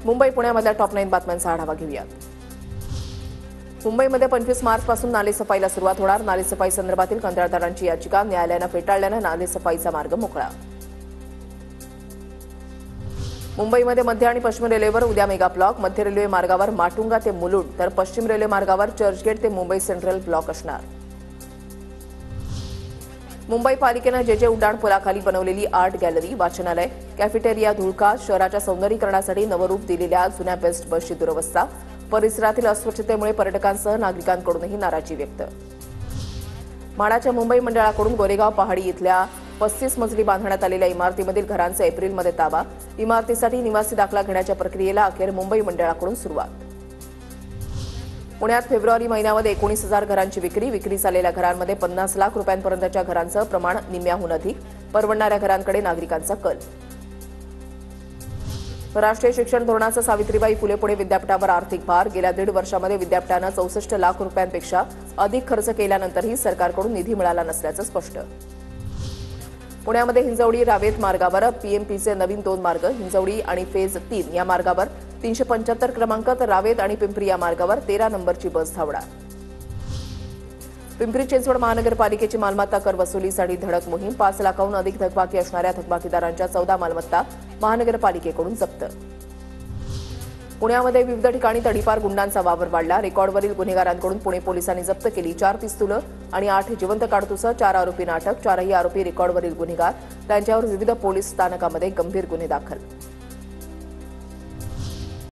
Mumbai पुण्यामधल्या top 9 बातम्यांचा आढावा घेऊयात. मुंबईमध्ये 25 मार्चपासून नालेसफाईला सुरुवात होणार. नालेसफाई संदर्भातील कंत्राटदारांची याचिका न्यायालयानं फेटाळल्यानं नालेसफाईचा मार्ग मोकळा. मुंबईमध्ये मध्य आणि पश्चिम रेल्वेवर उद्या मेगा ब्लॉक. मध्य रेल्वे मार्गावर माटुंगा ते मुलुंड तर पश्चिम रेल्वे मार्गावर चर्चगेट ते मुंबई सेंट्रल ब्लॉक असणार. मुंबई पालिकेनं जे उड्डाणपुलाखाली बनवलेली आर्ट गॅलरी, वाचनालय, कॅफेटेरिया, धुळका, शहराच्या सौंदर्यीकरणासाठी नवरूप दिलेल्या जुन्या बेस्ट बसची दुरवस्था, परिसरातील अस्वच्छतेमुळे पर्यटकांसह नागरिकांकडूनही नाराजी व्यक्त. म्हाडाच्या मुंबई मंडळाकडून गोरेगाव पहाडी इथल्या 35 मजली बांधण्यात आलेल्या इमारतीमधील घरांचा एप्रिलमध्ये ताबा. इमारतीसाठी निवासी दाखला घेण्याच्या प्रक्रियेला अखेर मुंबई मंडळाकडून सुरुवात. पुण्यात फेब्रुवारी महिन्यामध्ये 19,000 घरांची विक्री झालेल्या घरांमध्ये 50 लाख रुपयांपर्यंतच्या घरांचं प्रमाण निम्म्याहून अधिक. परवडणाऱ्या घरांकडे नागरिकांचा कल. राष्ट्रीय शिक्षण धोरणाचा सावित्रीबाई फुले पुणे विद्यापीठावर आर्थिक भार. गेल्या 1.5 वर्षामध्ये विद्यापीठानं 64 लाख रुपयांपेक्षा अधिक खर्च केल्यानंतरही सरकारकडून निधी मिळाला नसल्याचं स्पष्ट. पुण्यामध्ये हिंजवडी रावेत मार्गावर पीएमपीचे नवीन 2 मार्ग. हिंजवडी आणि फेज 3 या मार्गावर 375 क्रमांक तर रावेत आणि पिंपरी या मार्गावर 13 नंबरची बस धावणार. पिंपरी चिंचवड महानगरपालिकेची मालमत्ता कर वसुलीसाठी धडक मोहीम. 5 लाखाहून अधिक थकबाकी असणाऱ्या थकबाकीदारांच्या 14 मालमत्ता महानगरपालिकेकडून जप्त. पुण्यामध्ये विविध ठिकाणी तडीपार गुंडांचा वावर वाढला. रेकॉर्डवरील गुन्हेगारांकडून पुणे पोलिसांनी जप्त केली 4 पिस्तुलं आणि 8 जिवंत काडतुसं. 4 आरोपींना अटक. 4ही आरोपी रेकॉर्डवरील गुन्हेगार. त्यांच्यावर विविध पोलीस स्थानकामध्ये गंभीर गुन्हे दाखल.